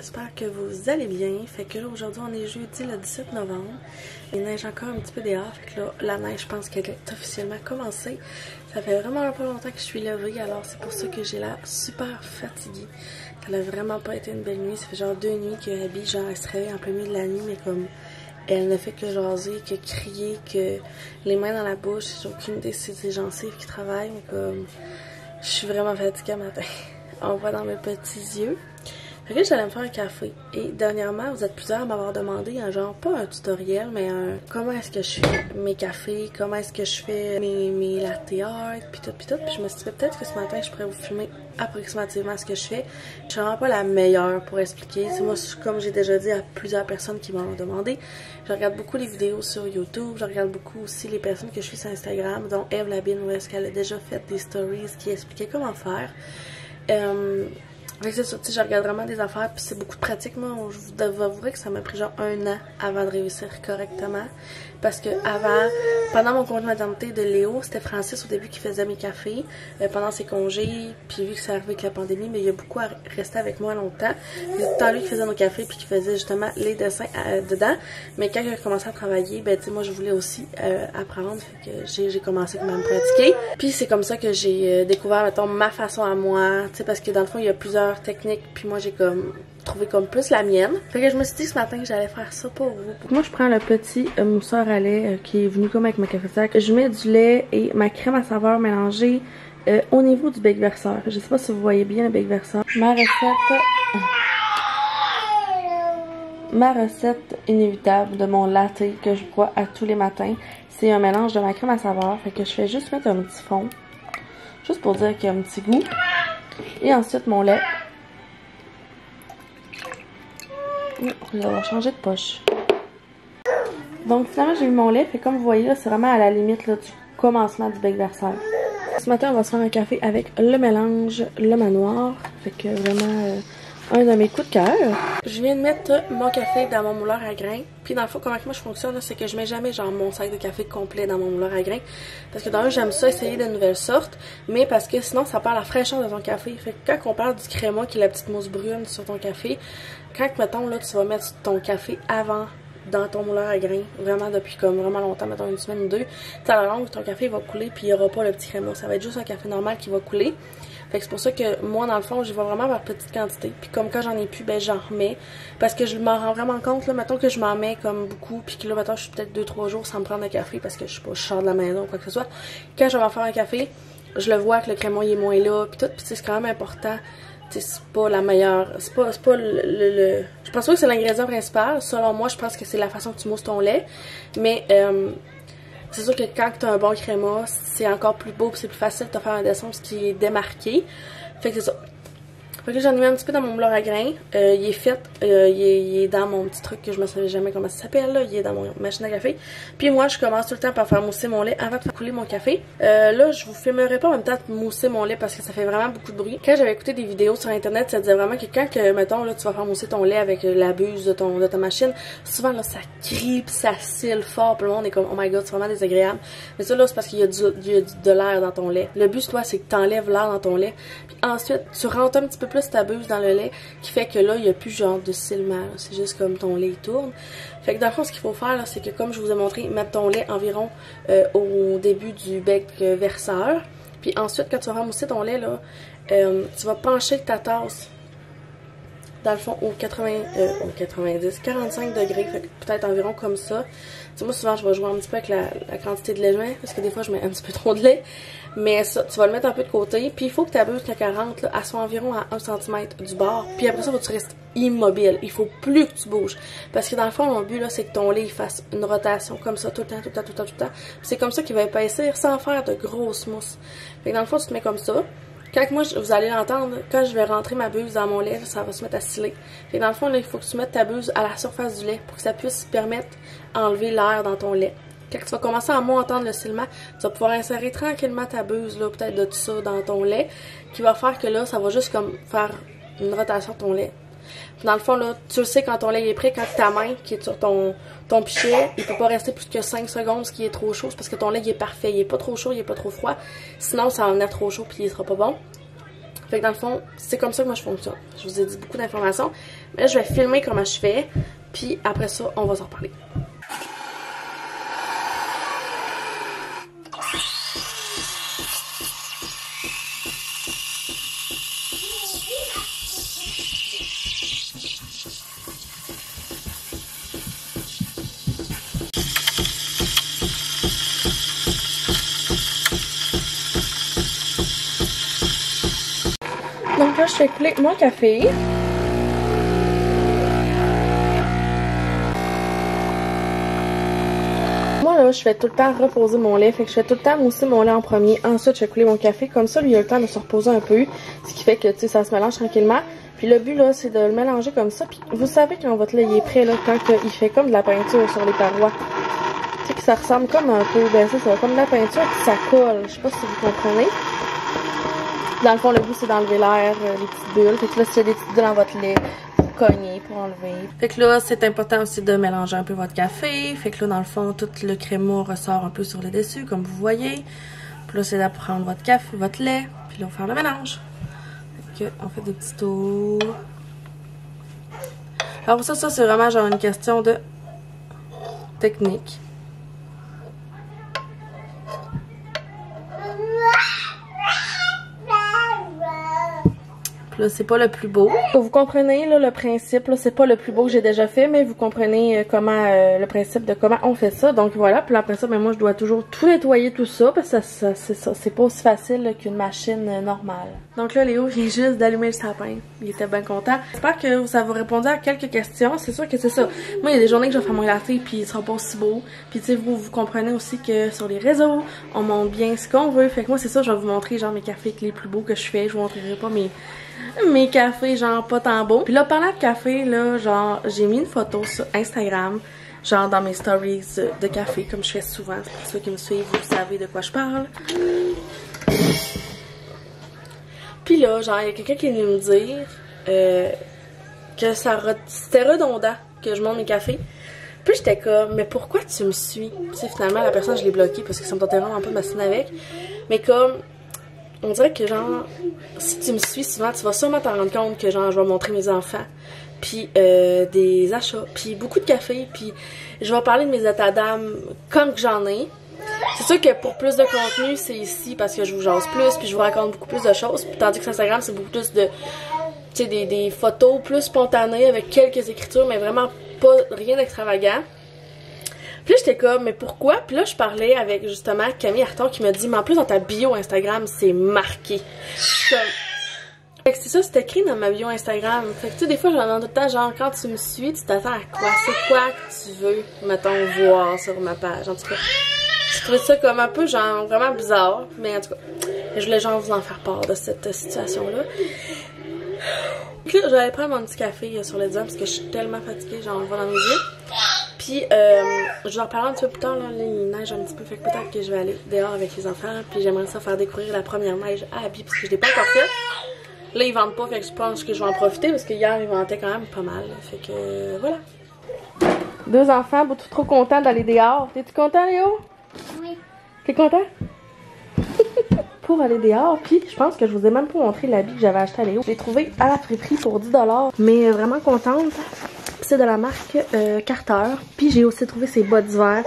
j'espère que vous allez bien. Fait que là, aujourd'hui, on est jeudi le 17 novembre. Il neige encore un petit peu dehors. Fait que là, la neige, je pense qu'elle est officiellement commencée. Ça fait vraiment pas longtemps que je suis levée, alors c'est pour ça que j'ai l'air super fatiguée. Ça a vraiment pas été une belle nuit. Ça fait genre 2 nuits que Abby, genre, elle se réveille en plein milieu de la nuit, mais comme elle ne fait que jaser, que crier, que les mains dans la bouche. J'ai aucune idée si c'est des gencives qui travaillent, mais comme je suis vraiment fatiguée matin. On voit dans mes petits yeux. Fait que j'allais me faire un café. Et dernièrement, vous êtes plusieurs à m'avoir demandé un genre, pas un tutoriel, mais un comment est-ce que je fais mes cafés, comment est-ce que je fais mes latte art, pis tout. Puis je me suis dit peut-être que ce matin, je pourrais vous filmer approximativement ce que je fais. Je suis vraiment pas la meilleure pour expliquer. C'est moi, comme j'ai déjà dit à plusieurs personnes qui m'ont demandé, je regarde beaucoup les vidéos sur YouTube, je regarde beaucoup aussi les personnes que je suis sur Instagram, dont Eve Labine, où est-ce qu'elle a déjà fait des stories qui expliquaient comment faire. C'est ça, tu sais, je regarde vraiment des affaires, puis c'est beaucoup de pratique. Moi, je vous avouerai que ça m'a pris genre 1 an avant de réussir correctement. Parce que avant, pendant mon congé de maternité de Léo, c'était Francis au début qui faisait mes cafés pendant ses congés. Puis vu que c'est arrivé avec la pandémie, mais il y a beaucoup à rester avec moi longtemps. C'est tout le temps lui qui faisait nos cafés puis qui faisait justement les dessins dedans. Mais quand il a commencé à travailler, ben tu sais, moi je voulais aussi apprendre. Fait que j'ai commencé à me pratiquer. Puis c'est comme ça que j'ai découvert, mettons, ma façon à moi. Tu sais, parce que dans le fond, il y a plusieurs techniques. Puis moi j'ai comme trouvé comme plus la mienne. Fait que je me suis dit ce matin que j'allais faire ça pour vous. Moi je prends le petit mousseur à lait qui est venu comme avec ma cafetière. Je mets du lait et ma crème à saveur mélangée au niveau du bec verseur. Je sais pas si vous voyez bien le bec verseur. Ma recette inévitable de mon latte que je bois à tous les matins, c'est un mélange de ma crème à saveur. Fait que je fais juste mettre un petit fond. Juste pour dire qu'il y a un petit goût. Et ensuite mon lait. Je vais avoir changé de poche. Donc finalement j'ai mis mon lait, fait comme vous voyez là, c'est vraiment à la limite là, du commencement du bec verseur. Ce matin on va se faire un café avec le mélange Le Manoir, fait que vraiment un de mes coups de cœur. Je viens de mettre mon café dans mon mouleur à grains. Puis dans le fond, comment moi je fonctionne, c'est que je mets jamais genre mon sac de café complet dans mon mouleur à grains. Parce que d'ailleurs j'aime ça essayer de nouvelles sortes, mais parce que sinon ça perd la fraîcheur de ton café. Fait que quand on parle du créma qui est la petite mousse brune sur ton café, quand mettons là tu vas mettre ton café avant dans ton mouleur à grains, vraiment depuis comme vraiment longtemps, mettons 1 semaine ou 2, à la longue ton café va couler puis il n'y aura pas le petit créma. Ça va être juste un café normal qui va couler. Fait que c'est pour ça que moi dans le fond je vais vraiment par petite quantité. Puis comme quand j'en ai plus, ben j'en remets. Parce que je m'en rends vraiment compte, là, mettons que je m'en mets comme beaucoup, puis que là mettons je suis peut-être 2-3 jours sans me prendre de café parce que je sais pas, je sors de la maison ou quoi que ce soit. Quand je vais en faire un café, je le vois que le créma il est moins là, puis tout, puis c'est quand même important. C'est pas la meilleure, c'est pas je pense pas que c'est l'ingrédient principal. Selon moi, je pense que c'est la façon que tu mousses ton lait. Mais c'est sûr que quand tu as un bon créma, c'est encore plus beau et c'est plus facile de te faire un dessin parce qu'il est démarqué. Fait que c'est ça. Fait que j'en ai mis un petit peu dans mon mouleur à grains. Il est fait, il est dans mon petit truc que je me savais jamais comment ça s'appelle là. Il est dans mon machine à café. Puis moi, je commence tout le temps par faire mousser mon lait avant de faire couler mon café. Là, je vous filmerai pas en même temps de mousser mon lait parce que ça fait vraiment beaucoup de bruit. Quand j'avais écouté des vidéos sur internet, ça disait vraiment que quand, mettons, là, tu vas faire mousser ton lait avec la buse de ta machine, souvent là, ça crie pis ça scille fort. Puis le monde est comme, oh my god, c'est vraiment désagréable. Mais ça là, c'est parce qu'il y a de l'air dans ton lait. Le but, toi, c'est que tu enlèves l'air dans ton lait. Puis ensuite, tu rentres un petit peu plus ta buse dans le lait qui fait que là il n'y a plus genre de silement, c'est juste comme ton lait tourne. Fait que dans le fond ce qu'il faut faire c'est que comme je vous ai montré, mettre ton lait environ au début du bec verseur, puis ensuite quand tu vas remousser ton lait là, tu vas pencher ta tasse dans le fond au 45 degrés, peut-être environ comme ça. T'sais, moi souvent je vais jouer un petit peu avec la quantité de lait que je mets, parce que des fois je mets un petit peu trop de lait. Mais ça, tu vas le mettre un peu de côté. Puis il faut que ta buse quand elle rentre, là, elle soit environ à 1 cm du bord. Puis après ça, faut que tu restes immobile. Il faut plus que tu bouges. Parce que dans le fond, mon but là, c'est que ton lait il fasse une rotation comme ça tout le temps. Puis c'est comme ça qu'il va épaissir sans faire de grosses mousses. Fait que dans le fond, tu te mets comme ça. Quand moi, vous allez l'entendre, quand je vais rentrer ma buse dans mon lait, ça va se mettre à sciller. Et dans le fond, là, il faut que tu mettes ta buse à la surface du lait pour que ça puisse permettre d'enlever l'air dans ton lait. Quand tu vas commencer à moins entendre le silement, tu vas pouvoir insérer tranquillement ta buse, là, peut-être de tout ça dans ton lait, qui va faire que là, ça va juste comme faire une rotation de ton lait. Puis dans le fond, là, tu le sais quand ton lait est prêt, quand ta main qui est sur ton pichet, il peut pas rester plus que 5 secondes, ce qui est trop chaud, c'est parce que ton lait il est parfait, il est pas trop chaud, il est pas trop froid, sinon ça va venir trop chaud puis il sera pas bon. Fait que dans le fond, c'est comme ça que moi je fonctionne. Je vous ai dit beaucoup d'informations, Mais là, je vais filmer comment je fais, puis après ça, on va s'en reparler. Donc là, je fais couler mon café. Moi là, je fais tout le temps reposer mon lait, fait que je fais tout le temps mousser mon lait en premier. Ensuite, je fais couler mon café. Comme ça, lui, il a le temps de se reposer un peu, ce qui fait que, tu sais, ça se mélange tranquillement. Puis le but là, c'est de le mélanger comme ça. Puis vous savez quand votre lait il est prêt là, quand il fait comme de la peinture sur les parois. Tu sais que ça ressemble comme un peu, ben ça va comme de la peinture, puis ça colle. Je sais pas si vous comprenez. Dans le fond, le but, c'est d'enlever l'air, les petites bulles. Fait que là, s'il y a des petites bulles dans votre lait, vous cognez pour enlever. Fait que là, c'est important aussi de mélanger un peu votre café. Fait que là, dans le fond, tout le crémeux ressort un peu sur le dessus, comme vous voyez. Puis là, c'est de prendre votre café, votre lait, puis là, on va faire le mélange. Fait que, on fait des petits tours. Alors ça, c'est vraiment genre une question de technique. Là, c'est pas le plus beau. Vous comprenez là, le principe, là, c'est pas le plus beau que j'ai déjà fait, mais vous comprenez comment le principe de comment on fait ça. Donc voilà, puis après ça, ben, moi je dois toujours tout nettoyer tout ça, parce que c'est pas aussi facile qu'une machine normale. Donc là, Léo vient juste d'allumer le sapin. Il était bien content. J'espère que ça vous répondait à quelques questions. C'est sûr que c'est ça. Moi, il y a des journées que je vais faire mon latte, puis il sera pas aussi beau. Puis tu sais, vous comprenez aussi que sur les réseaux, on montre bien ce qu'on veut. Fait que moi, c'est ça, je vais vous montrer genre mes cafés les plus beaux que je fais. Je vous montrerai pas mes cafés genre pas tant beaux. Puis là, parlant de café, là, genre, j'ai mis une photo sur Instagram, genre dans mes stories de café, comme je fais souvent. Pour ceux qui me suivent, vous savez de quoi je parle. Puis là, genre, il y a quelqu'un qui est venu me dire que c'était redondant que je monte mes cafés. Puis j'étais comme, mais pourquoi tu me suis? Tu sais, finalement, la personne, je l'ai bloquée parce que ça me tentait vraiment pas de m'assiner avec. Mais comme, on dirait que genre, si tu me suis souvent, tu vas sûrement t'en rendre compte que genre, je vais montrer mes enfants, puis des achats, puis beaucoup de café, puis je vais parler de mes états d'âme comme que j'en ai. C'est sûr que pour plus de contenu, c'est ici parce que je vous jase plus, puis je vous raconte beaucoup plus de choses, tandis que sur Instagram, c'est beaucoup plus de, tu sais, des photos plus spontanées avec quelques écritures, mais vraiment pas rien d'extravagant. Puis là, j'étais comme, mais pourquoi? Puis là, je parlais avec, justement, Camille Arton qui m'a dit, mais en plus, dans ta bio Instagram, c'est marqué. Comme... Fait que c'est ça, c'est écrit dans ma bio Instagram. Fait que tu sais, des fois, je me demande tout le temps, genre, quand tu me suis, tu t'attends à quoi? C'est quoi que tu veux, mettons, voir sur ma page? En tout cas, je trouvais ça comme un peu, genre, vraiment bizarre. Mais en tout cas, je voulais, genre, vous en faire part de cette situation-là. Puis là, j'allais prendre mon petit café sur le divan parce que je suis tellement fatiguée, j'en vois dans mes yeux. Puis, je vais en reparler un petit peu plus tard, là, il neige un petit peu, fait que peut-être que je vais aller dehors avec les enfants, puis j'aimerais ça faire découvrir la première neige à Abby, parce que je l'ai pas encore fait. Là, ils vendent pas, fait que je pense que je vais en profiter, parce que hier, ils vendaient quand même pas mal, fait que, voilà. Deux enfants, beaucoup trop contents d'aller dehors. T'es-tu content, Léo? Oui. T'es content? Pour aller dehors, puis je pense que je vous ai même pas montré l'habit que j'avais acheté à Léo. Je l'ai trouvé à la friperie pour 10$, mais vraiment contente. C'est de la marque Carter. Puis j'ai aussi trouvé ses bas d'hiver.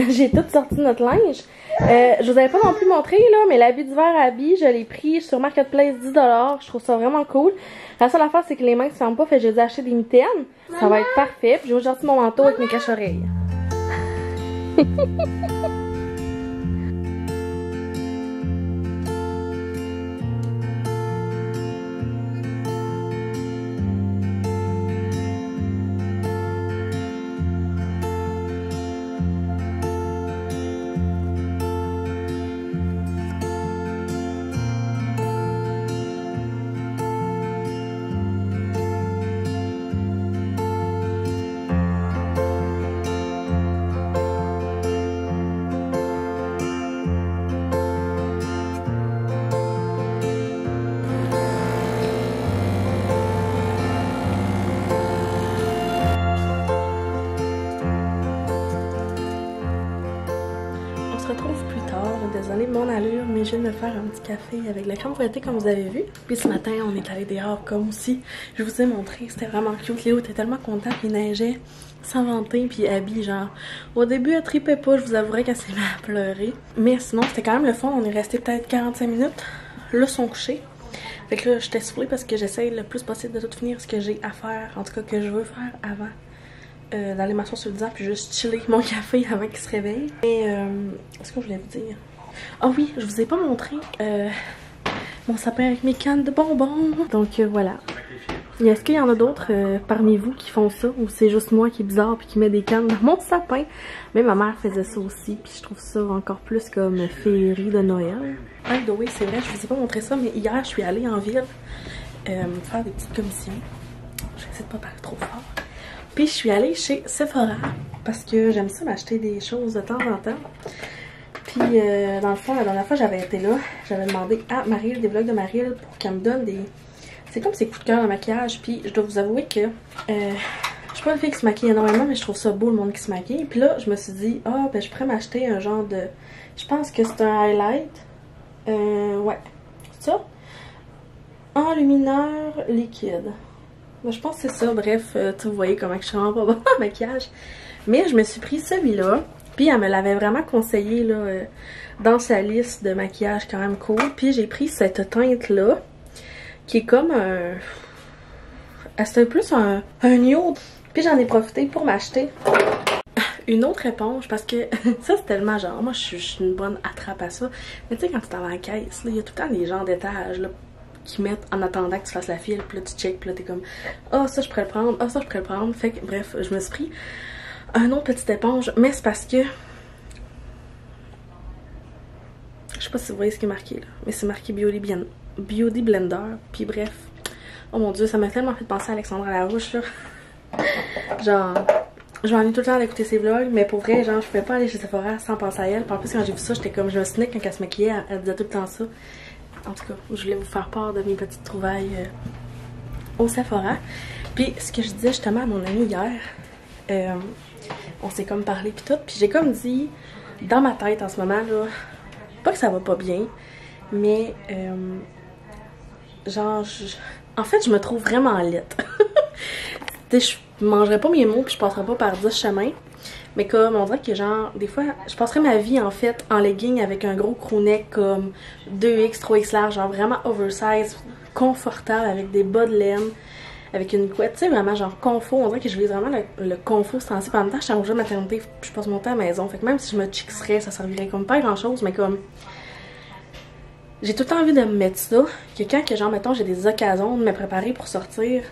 J'ai tout sorti notre linge. Je vous avais pas non plus montré là, mais l'habit d'hiver Abby, je l'ai pris sur Marketplace 10$. Je trouve ça vraiment cool. La seule affaire, c'est que les mains ne se ferment pas, fait que j'ai acheté des mitaines. Ça va être parfait. Puis j'ai aussi sorti mon manteau avec mes cache-oreilles. mon allure, mais je viens de me faire un petit café avec la crème fouettée comme vous avez vu. Puis ce matin, on est allé dehors comme aussi. Je vous ai montré, c'était vraiment cute. Léo était tellement content, puis il neigeait sans vanter, puis Abby, genre, au début, elle tripait pas, je vous avouerai qu'elle s'est mise à pleurer. Mais sinon, c'était quand même le fun, on est resté peut-être 45 minutes. Là, sont couchés. Fait que là, j'étais saoulée parce que j'essaye le plus possible de tout finir ce que j'ai à faire, en tout cas que je veux faire avant. D'aller m'asseoir sur le divan puis juste chiller mon café avant qu'il se réveille. Et ce que je voulais vous dire? Ah oui, je vous ai pas montré mon sapin avec mes cannes de bonbons. Donc voilà. Est-ce qu'il y en a d'autres parmi vous qui font ça? Ou c'est juste moi qui est bizarre puis qui met des cannes dans mon sapin? Mais ma mère faisait ça aussi, puis je trouve ça encore plus comme féerie de Noël. Ah oui, c'est vrai, je vous ai pas montré ça, mais hier je suis allée en ville faire des petites commissions. Je vais essayer de pas parler trop fort. Puis je suis allée chez Sephora parce que j'aime ça m'acheter des choses de temps en temps. Puis dans le fond, la dernière fois j'avais été là, j'avais demandé à Maryl, des vlogs de Maryl, pour qu'elle me donne des... C'est comme ses coups de cœur de maquillage. Puis je dois vous avouer que je suis pas une fille qui se maquille énormément, mais je trouve ça beau le monde qui se maquille. Puis là, je me suis dit, ah ben je pourrais m'acheter un genre de... Je pense que c'est un highlight. Ouais, c'est ça. Enlumineur liquide. Je pense que c'est ça, bref, vous voyez comment je suis vraiment pas bonne en maquillage. Mais je me suis pris celui-là, puis elle me l'avait vraiment conseillé là, dans sa liste de maquillage quand même cool. Puis j'ai pris cette teinte-là, qui est comme un... C'est plus un nude. Puis j'en ai profité pour m'acheter une autre éponge, parce que ça c'est tellement genre, moi je suis une bonne attrape à ça. Mais tu sais quand tu es dans la caisse, il y a tout le temps des genres d'étages là, qui mettent en attendant que tu fasses la file, puis là tu check, puis là t'es comme ah ça je pourrais le prendre, ah ça je pourrais le prendre. Fait que bref, je me suis pris un autre petite éponge, mais c'est parce que je sais pas si vous voyez ce qui est marqué là, mais c'est marqué Beauty Blender, puis bref, oh mon dieu, ça m'a tellement fait penser à Alexandra Larouche là. Genre, je vais aller tout le temps d'écouter ses vlogs, mais pour vrai, genre je pouvais pas aller chez Sephora sans penser à elle. Puis en plus quand j'ai vu ça, j'étais comme, je me souvenais quand elle se maquillait, elle disait tout le temps ça. En tout cas, je voulais vous faire part de mes petites trouvailles au Sephora. Puis ce que je disais justement à mon amie hier, on s'est comme parlé pis tout, puis j'ai comme dit, dans ma tête en ce moment là, pas que ça va pas bien, mais genre, en fait je me trouve vraiment laide. Je mangerais pas mes mots puis je passerais pas par 10 chemins. Mais comme on dirait que genre, des fois, je passerais ma vie en fait en legging avec un gros crewneck comme 2X, 3X large, genre vraiment oversize, confortable, avec des bas de laine, avec une couette, tu sais, vraiment genre confort. On dirait que je vise vraiment le confort sensible. En même temps, je suis en congé de maternité, je passe mon temps à la maison. Fait que même si je me chixerais, ça servirait comme pas grand chose, mais comme... J'ai tout le temps envie de me mettre ça, que quand que genre, mettons, j'ai des occasions de me préparer pour sortir...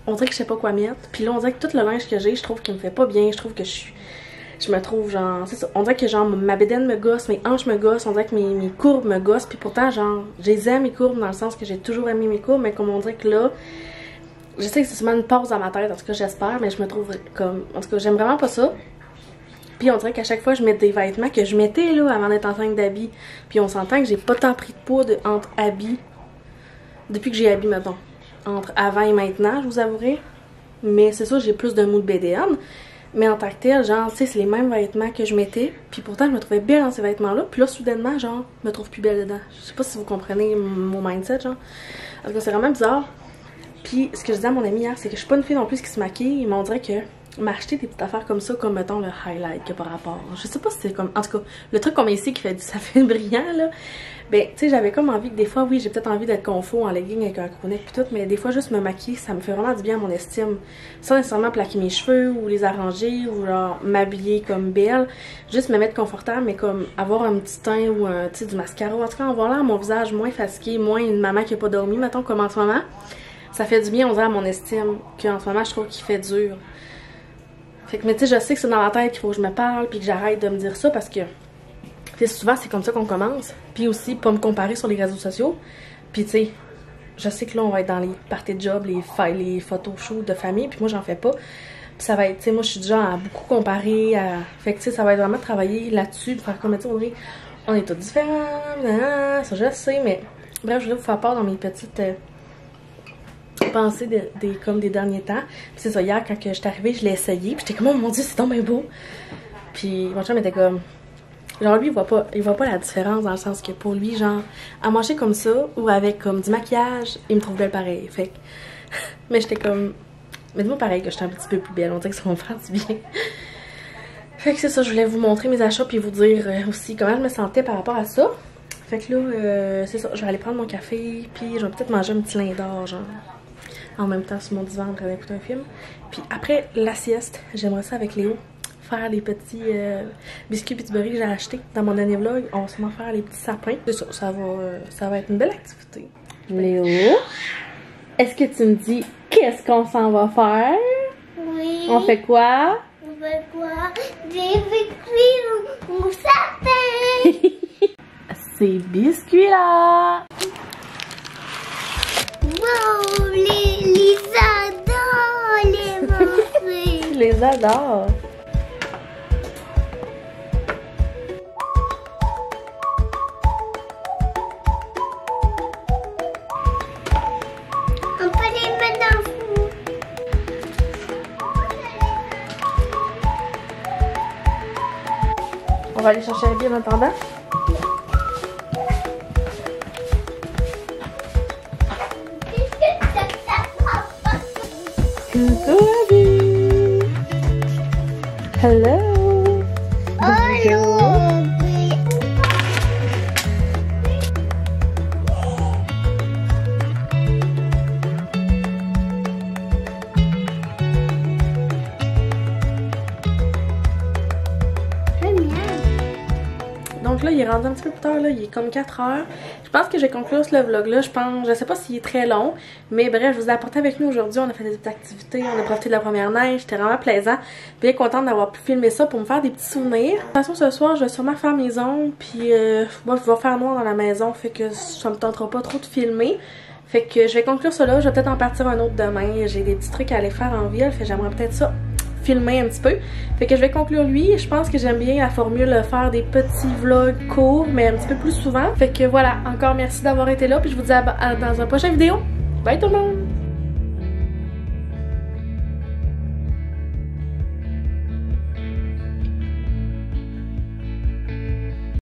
On dirait que je sais pas quoi mettre. Puis là, on dirait que tout le linge que j'ai, je trouve qu'il me fait pas bien. Je trouve que je me trouve genre... C'est ça. On dirait que genre ma bédaine me gosse, mes hanches me gossent. On dirait que mes courbes me gossent. Puis pourtant, genre, je les aime mes courbes dans le sens que j'ai toujours aimé mes courbes. Mais comme on dirait que là, je sais que c'est seulement une pause dans ma tête. En tout cas, j'espère. Mais je me trouve comme... En tout cas, j'aime vraiment pas ça. Puis on dirait qu'à chaque fois, je mets des vêtements que je mettais là avant d'être enceinte d'Abby. Puis on s'entend que j'ai pas tant pris de poids entre Abby. Depuis que j'ai Abby, mettons. Entre avant et maintenant, je vous avouerai. Mais c'est ça, j'ai plus de mood BDM. Mais en tant que tel, genre, tu sais, c'est les mêmes vêtements que je mettais. Puis pourtant, je me trouvais belle dans ces vêtements-là. Puis là, soudainement, genre, je me trouve plus belle dedans. Je sais pas si vous comprenez mon mindset, genre. Parce que c'est vraiment bizarre. Puis ce que je disais à mon ami hier, c'est que je suis pas une fille non plus qui se maquille. Mais on dirait que m'acheter des petites affaires comme ça, comme mettons le highlight que par rapport. Je sais pas si c'est comme... En tout cas, le truc qu'on met ici qui fait ça fait brillant, là. Ben, tu sais, j'avais comme envie que des fois, oui, j'ai peut-être envie d'être confort en legging avec un crewneck pis tout, mais des fois, juste me maquiller, ça me fait vraiment du bien à mon estime. Sans nécessairement plaquer mes cheveux ou les arranger ou genre m'habiller comme belle. Juste me mettre confortable, mais comme avoir un petit teint ou un, tu sais, du mascara. En tout cas, avoir l'air mon visage moins fatigué, moins une maman qui a pas dormi, mettons, comme en ce moment. Ça fait du bien, on dirait, à mon estime, qu'en ce moment, je trouve qu'il fait dur. Fait que, mais tu sais, je sais que c'est dans la tête qu'il faut que je me parle puis que j'arrête de me dire ça parce que... Puis souvent, c'est comme ça qu'on commence. Puis aussi, pas me comparer sur les réseaux sociaux. Puis tu sais, je sais que là, on va être dans les parties de job, les photos shows de famille. Puis moi, j'en fais pas. Puis ça va être, tu sais, moi, je suis du genre à beaucoup comparer. Fait que tu sais, ça va être vraiment de travailler là-dessus. De faire comme, tu sais, on est tous différents. Ça, je sais. Mais bref, je voulais vous faire part dans mes petites pensées comme des derniers temps. Puis c'est ça, hier, quand je suis arrivée, je l'ai essayé. Puis j'étais comme, oh mon dieu, c'est donc bien beau. Puis mon chum était comme... Genre lui, il voit pas la différence dans le sens que pour lui, genre, à manger comme ça ou avec comme du maquillage, il me trouve belle pareil. Fait que... Mais j'étais comme... Mais dis-moi pareil que j'étais un petit peu plus belle, on dirait que ça va me faire du bien. Fait que c'est ça, je voulais vous montrer mes achats puis vous dire aussi comment je me sentais par rapport à ça. Fait que là, c'est ça, je vais aller prendre mon café puis je vais peut-être manger un petit lin d'or, genre, en même temps sur mon divan en train d'écouter un film. Puis après la sieste, j'aimerais ça avec Léo faire les petits biscuits Pittsburgh que j'ai achetés dans mon dernier vlog. On va sûrement faire les petits sapins. C'est ça, ça va être une belle activité. Léo, est-ce que tu me dis qu'est-ce qu'on s'en va faire? Oui. On fait quoi? On fait quoi? Des biscuits au sapin. Ces biscuits-là! Wow, les adore les manger. Je les adore! On peut les mettre dans le four. On va aller chercher la vie en attendant. Coucou Abby! Hello! Allô. Donc là, il est rendu un petit peu plus tard, là, il est comme 4 heures. Je pense que je vais conclure ce vlog-là, je sais pas s'il est très long, mais bref, je vous ai apporté avec nous aujourd'hui, on a fait des petites activités, on a profité de la première neige, c'était vraiment plaisant. Bien contente d'avoir pu filmer ça pour me faire des petits souvenirs. De toute façon, ce soir, je vais sûrement faire mes ongles, puis moi, je vais faire noir dans la maison, fait que ça me tentera pas trop de filmer. Fait que je vais conclure ça là, je vais peut-être en partir un autre demain, j'ai des petits trucs à aller faire en ville, fait que j'aimerais peut-être ça filmer un petit peu. Fait que je vais conclure lui. Je pense que j'aime bien la formule faire des petits vlogs courts, mais un petit peu plus souvent. Fait que voilà, encore merci d'avoir été là. Puis je vous dis dans une prochaine vidéo. Bye tout le monde!